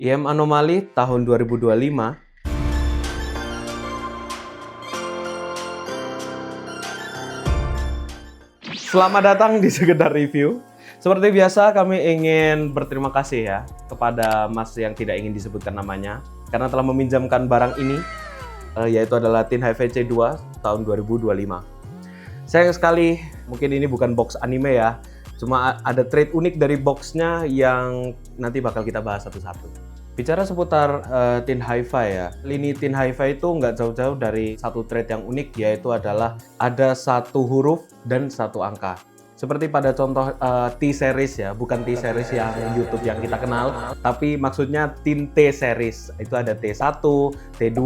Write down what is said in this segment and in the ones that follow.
IM Anomali tahun 2025. Selamat datang di Sekedar Review. Seperti biasa kami ingin berterima kasih ya kepada Mas yang tidak ingin disebutkan namanya karena telah meminjamkan barang ini, yaitu adalah Tin Hi-Fi C2 tahun 2025. Sayang sekali, mungkin ini bukan box anime ya, cuma ada trait unik dari boxnya yang nanti bakal kita bahas satu-satu. Bicara seputar Tin Hi-Fi ya, lini Tin Hi-Fi itu nggak jauh-jauh dari satu trait yang unik, yaitu adalah ada satu huruf dan satu angka. Seperti pada contoh T-series ya, bukan T-series yang YouTube yang kita kenal, tapi maksudnya Tin T-series. Itu ada T1, T2,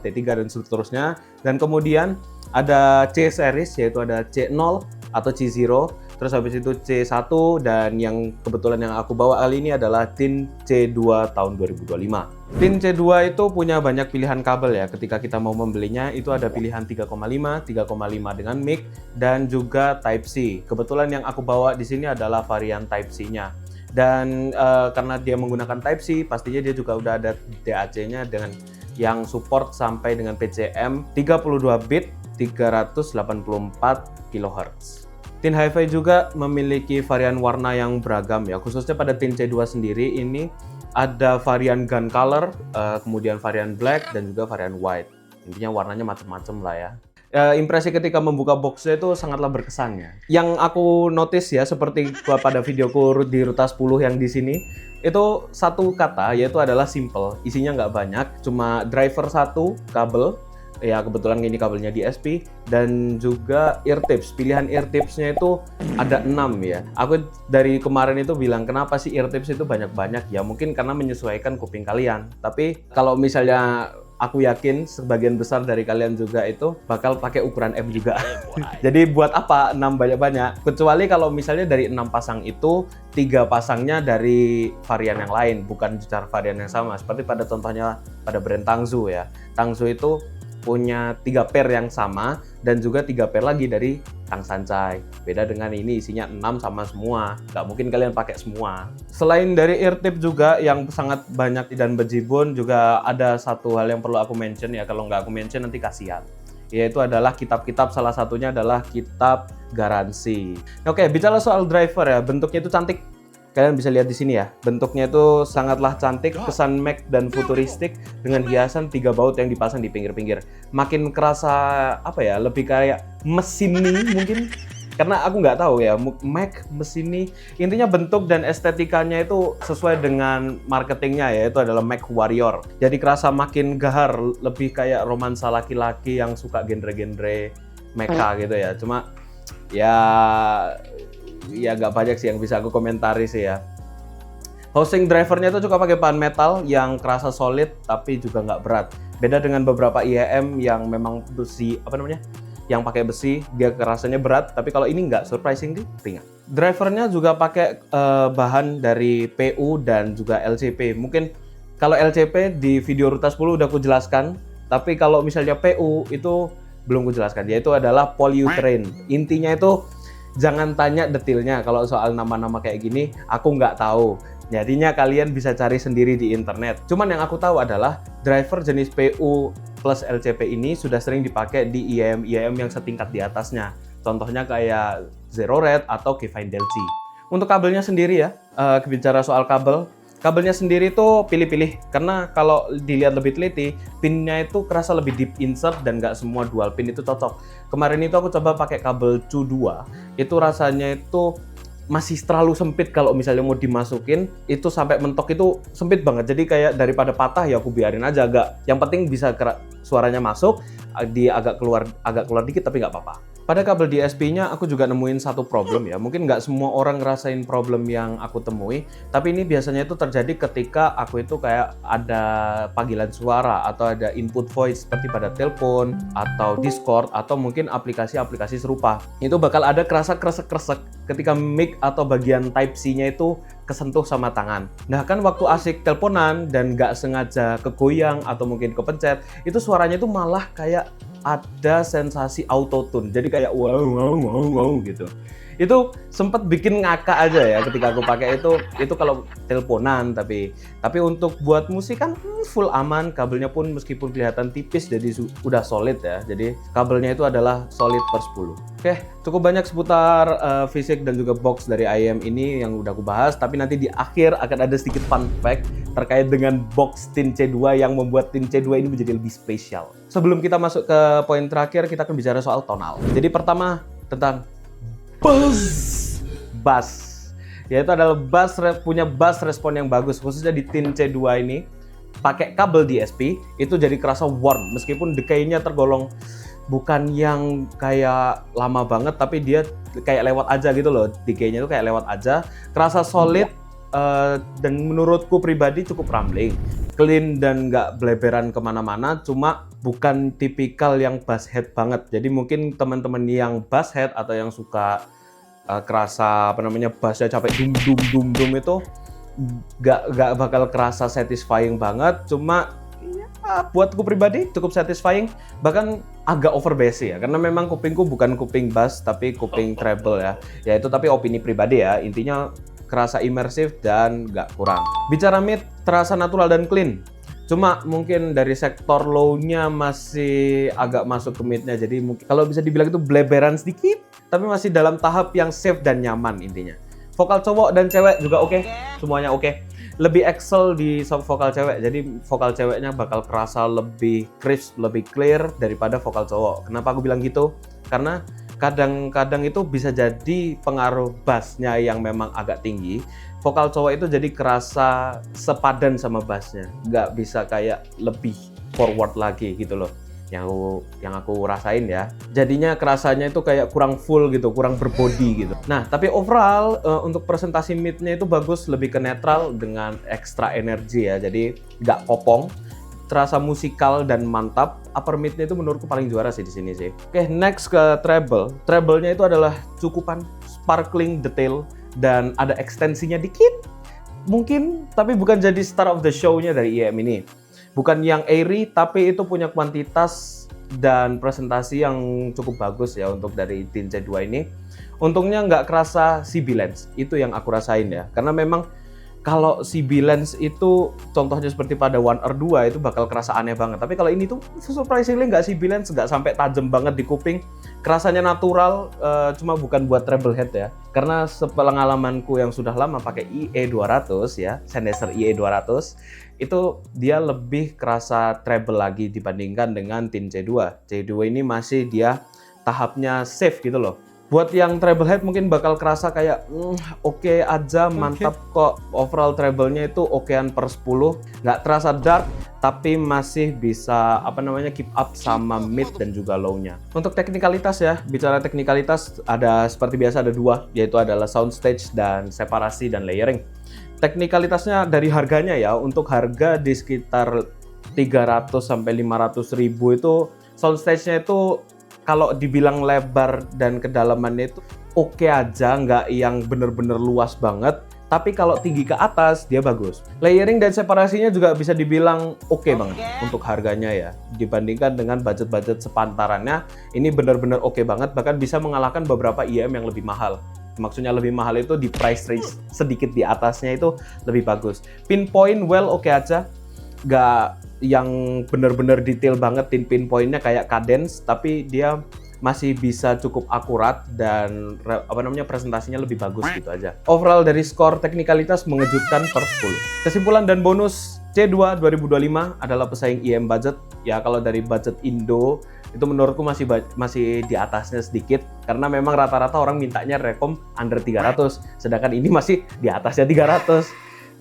T3, dan seterusnya. Dan kemudian ada C-series, yaitu ada C0 atau C0. Terus habis itu C1, dan yang kebetulan yang aku bawa kali ini adalah Tin C2 tahun 2025. Tin C2 itu punya banyak pilihan kabel ya. Ketika kita mau membelinya itu ada pilihan 3,5 dengan mic dan juga Type C. Kebetulan yang aku bawa di sini adalah varian Type C-nya. Dan karena dia menggunakan Type C, pastinya dia juga udah ada DAC-nya dengan yang support sampai dengan PCM 32 bit 384 kHz. Tin Hi-Fi juga memiliki varian warna yang beragam ya, khususnya pada Tin C2 sendiri ini ada varian gun color, kemudian varian black dan juga varian white. Intinya warnanya macam-macam lah ya. Impresi ketika membuka boxnya itu sangatlah berkesan ya. Yang aku notice ya, seperti pada videoku di Ruta 10 yang di sini, itu satu kata yaitu adalah simple. Isinya nggak banyak, cuma driver satu, kabel. Ya kebetulan ini kabelnya DSP dan juga ear tips. Pilihan ear tipsnya itu ada 6 ya. Aku dari kemarin itu bilang kenapa sih ear tips itu banyak-banyak ya, mungkin karena menyesuaikan kuping kalian. Tapi kalau misalnya aku yakin sebagian besar dari kalian juga itu bakal pakai ukuran M juga. Jadi buat apa 6 banyak-banyak? Kecuali kalau misalnya dari 6 pasang itu 3 pasangnya dari varian yang lain, bukan secara varian yang sama. Seperti pada contohnya pada brand Tangsu ya. Tangsu itu punya 3 pair yang sama dan juga 3 pair lagi dari Tang Sancai. Beda dengan ini isinya 6 sama semua. Nggak mungkin kalian pakai semua. Selain dari ear tip juga yang sangat banyak dan bejibun, juga ada satu hal yang perlu aku mention ya. Kalau nggak aku mention nanti kasihan. Yaitu adalah kitab-kitab, salah satunya adalah kitab garansi. Oke, bicara soal driver ya, bentuknya itu cantik. Kalian bisa lihat di sini ya, bentuknya itu sangatlah cantik, kesan Mac dan futuristik dengan hiasan 3 baut yang dipasang di pinggir-pinggir. Makin kerasa apa ya, lebih kayak mesin nih mungkin, karena aku nggak tahu ya, Mac mesin nih. Intinya bentuk dan estetikanya itu sesuai dengan marketingnya ya, itu adalah Mac Warrior. Jadi kerasa makin gahar, lebih kayak romansa laki-laki yang suka genre-genre mecha gitu ya. Cuma ya nggak banyak sih yang bisa aku komentari sih ya. Housing drivernya itu juga pakai bahan metal yang kerasa solid tapi juga nggak berat. Beda dengan beberapa IEM yang memang besi, yang pakai besi, dia kerasanya berat, tapi kalau ini nggak, surprisingly ringan. Drivernya juga pakai bahan dari PU dan juga LCP. Mungkin kalau LCP di video Ruta 10 udah aku jelaskan, tapi kalau misalnya PU itu belum aku jelaskan, yaitu adalah polyurethane. Intinya itu jangan tanya detailnya, kalau soal nama-nama kayak gini aku nggak tahu. Jadinya kalian bisa cari sendiri di internet. Cuman yang aku tahu adalah driver jenis PU plus LCP ini sudah sering dipakai di IEM yang setingkat di atasnya. Contohnya kayak Zero Red atau Kevin Delci. Untuk kabelnya sendiri ya, bicara soal kabelnya sendiri tuh pilih-pilih, karena kalau dilihat lebih teliti, pinnya itu kerasa lebih deep insert dan nggak semua dual pin itu cocok. Kemarin itu aku coba pakai kabel CU2, itu rasanya itu masih terlalu sempit. Kalau misalnya mau dimasukin, itu sampai mentok itu sempit banget. Jadi kayak daripada patah ya aku biarin aja, yang penting bisa suaranya masuk, agak keluar dikit tapi nggak apa-apa. Pada kabel DSP-nya aku juga nemuin satu problem ya. Mungkin nggak semua orang ngerasain problem yang aku temui, tapi ini biasanya itu terjadi ketika aku itu kayak ada panggilan suara atau ada input voice seperti pada telepon atau Discord atau mungkin aplikasi-aplikasi serupa. Itu bakal ada kerasa kresek-kresek ketika mic atau bagian Type C-nya itu kesentuh sama tangan. Nah kan waktu asik teleponan dan nggak sengaja kegoyang atau mungkin kepencet, itu suaranya itu malah kayak ada sensasi auto tune. Jadi kayak wow wow wow wow gitu. Itu sempat bikin ngakak aja ya ketika aku pakai itu kalau teleponan, tapi untuk buat musik kan full aman, kabelnya pun meskipun kelihatan tipis jadi udah solid ya. Jadi kabelnya itu adalah solid per 10. Oke, cukup banyak seputar fisik dan juga box dari IEM ini yang udah aku bahas, tapi nanti di akhir akan ada sedikit fun fact terkait dengan box Tin C2 yang membuat Tin C2 ini menjadi lebih spesial. Sebelum kita masuk ke poin terakhir, kita akan bicara soal tonal. Jadi pertama tentang bass, yaitu adalah punya bass respon yang bagus, khususnya di Tin C2 ini pakai kabel DSP itu jadi kerasa warm meskipun decay-nya tergolong bukan yang kayak lama banget, tapi dia kayak lewat aja gitu loh, decay-nya itu kayak lewat aja, kerasa solid. Dan menurutku pribadi cukup rambling, clean dan nggak bleberan kemana-mana, cuma bukan tipikal yang bass head banget. Jadi mungkin teman-teman yang bass head atau yang suka kerasa bassnya capek dum itu nggak bakal kerasa satisfying banget, cuma ya, buatku pribadi cukup satisfying, bahkan agak over bass ya, karena memang kupingku bukan kuping bass tapi kuping treble ya. Ya itu tapi opini pribadi ya, intinya kerasa imersif dan nggak kurang. Bicara mid, terasa natural dan clean. Cuma mungkin dari sektor low-nya masih agak masuk ke mid-nya. Jadi mungkin kalau bisa dibilang itu bleberan sedikit, tapi masih dalam tahap yang safe dan nyaman intinya. Vokal cowok dan cewek juga oke, semuanya oke. Lebih excel di vokal cewek, jadi vokal ceweknya bakal kerasa lebih crisp, lebih clear daripada vokal cowok. Kenapa aku bilang gitu? Karena kadang-kadang itu bisa jadi pengaruh bassnya yang memang agak tinggi, vokal cowok itu jadi kerasa sepadan sama bassnya, nggak bisa kayak lebih forward lagi gitu loh, yang aku rasain ya. Jadinya kerasanya itu kayak kurang full gitu, kurang berbody gitu. Nah, tapi overall untuk presentasi midnya itu bagus, lebih ke netral dengan ekstra energi ya, jadi nggak kopong. Terasa musikal dan mantap. Upper mid-nya itu menurutku paling juara sih di sini sih. Oke, next ke treble. Treble-nya itu adalah cukupan, sparkling, detail, dan ada ekstensinya dikit. Mungkin, tapi bukan jadi star of the show-nya dari IEM ini. Bukan yang airy, tapi itu punya kuantitas dan presentasi yang cukup bagus ya untuk dari Tin C2 ini. Untungnya nggak kerasa CB lens, itu yang aku rasain ya. Karena memang kalau CB lens itu contohnya seperti pada One R2 itu bakal kerasa aneh banget. Tapi kalau ini tuh surprisingly nggak CB lens, nggak sampai tajam banget di kuping. Kerasanya natural, cuma bukan buat treble head ya. Karena sepengalamanku yang sudah lama pakai IE200 ya, Sennheiser IE200, itu dia lebih kerasa treble lagi dibandingkan dengan Tin C2. C2 ini masih dia tahapnya safe gitu loh. Buat yang treble head mungkin bakal kerasa kayak oke aja, mantap kok. Overall treble-nya itu okean per 10. Nggak terasa dark, tapi masih bisa keep up sama mid dan juga low-nya. Untuk teknikalitas ya, bicara teknikalitas ada seperti biasa ada dua, yaitu adalah soundstage dan separasi dan layering. Teknikalitasnya dari harganya ya, untuk harga di sekitar 300 sampai 500 ribu itu soundstage-nya itu kalau dibilang lebar dan kedalamannya itu oke aja, nggak yang bener-bener luas banget. Tapi kalau tinggi ke atas, dia bagus. Layering dan separasinya juga bisa dibilang oke banget untuk harganya ya. Dibandingkan dengan budget-budget sepantarannya, ini bener-bener oke banget. Bahkan bisa mengalahkan beberapa IEM yang lebih mahal. Maksudnya lebih mahal itu di price range sedikit di atasnya itu lebih bagus. Pinpoint oke aja. Nggak yang bener-bener detail banget pinpointnya kayak Cadence, tapi dia masih bisa cukup akurat dan presentasinya lebih bagus gitu aja. Overall dari skor teknikalitas mengejutkan per 10. Kesimpulan dan bonus, C2 2025 adalah pesaing IEM budget. Ya kalau dari budget Indo itu menurutku masih di atasnya sedikit, karena memang rata-rata orang mintanya rekom under 300, sedangkan ini masih di atasnya 300.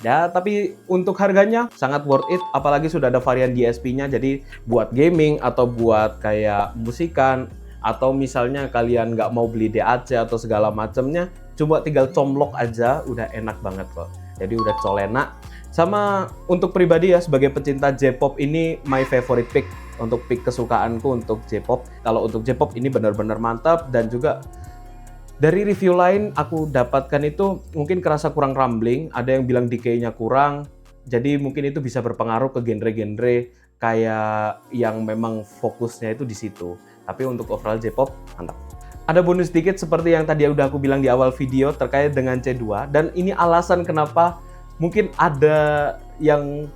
Ya, tapi untuk harganya sangat worth it, apalagi sudah ada varian DSP-nya, jadi buat gaming atau buat kayak musikan, atau misalnya kalian nggak mau beli DAC atau segala macamnya, cuma tinggal comlok aja, udah enak banget kok. Jadi udah colena. Sama untuk pribadi ya, sebagai pecinta J-pop ini my favorite pick, untuk pick kesukaanku untuk J-pop. Kalau untuk J-pop ini benar-benar mantap, dan juga dari review lain aku dapatkan itu mungkin kerasa kurang rumbling, ada yang bilang decay-nya kurang, Jadi mungkin itu bisa berpengaruh ke genre-genre kayak yang memang fokusnya itu di situ. Tapi untuk overall J-pop, mantap. Ada bonus dikit seperti yang tadi udah aku bilang di awal video terkait dengan C2. Dan ini alasan kenapa mungkin ada yang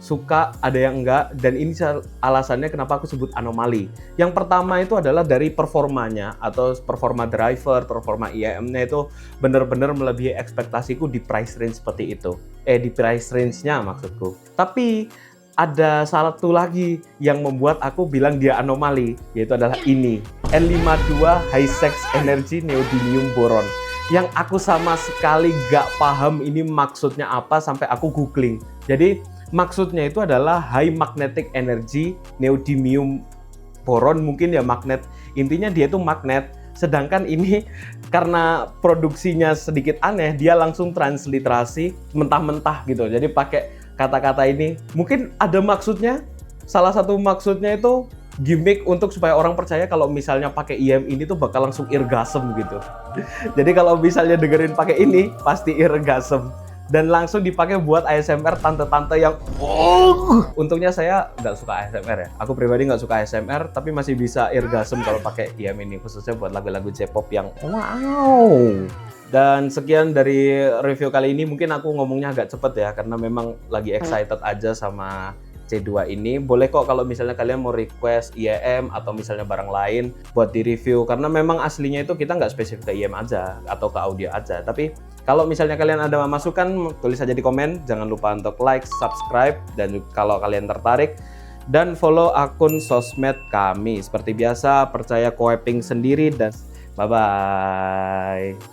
suka, ada yang enggak, dan ini alasannya kenapa aku sebut anomali. Yang pertama itu adalah dari performanya, atau performa driver, performa IEM-nya itu benar-benar melebihi ekspektasiku di price range seperti itu. Di price range-nya maksudku. Tapi ada satu lagi yang membuat aku bilang dia anomali, yaitu adalah ini. N52 High Sex Energy Neodymium Boron. Yang aku sama sekali gak paham ini maksudnya apa sampai aku googling. Jadi maksudnya itu adalah High Magnetic Energy Neodymium Boron, mungkin ya magnet. Intinya dia itu magnet. Sedangkan ini karena produksinya sedikit aneh, dia langsung transliterasi mentah-mentah gitu. Jadi pakai kata-kata ini. Mungkin ada maksudnya. Salah satu maksudnya itu gimmick untuk supaya orang percaya kalau misalnya pakai IM ini tuh bakal langsung irgasm gitu. Jadi kalau misalnya dengerin pakai ini pasti irgasm. Dan langsung dipakai buat ASMR tante-tante yang untungnya saya nggak suka ASMR ya. Aku pribadi nggak suka ASMR, tapi masih bisa irgasm kalau pakai IM ini, khususnya buat lagu-lagu J-pop yang wow. Dan sekian dari review kali ini. Mungkin aku ngomongnya agak cepet ya, karena memang lagi excited aja sama C2 ini. Boleh kok kalau misalnya kalian mau request IEM atau misalnya barang lain buat di review, karena memang aslinya itu kita nggak spesifik ke IEM aja atau ke audio aja. Tapi kalau misalnya kalian ada masukan, tulis aja di komen. Jangan lupa untuk like, subscribe, dan kalau kalian tertarik, dan follow akun sosmed kami. Seperti biasa, percaya co-oping sendiri, dan bye-bye.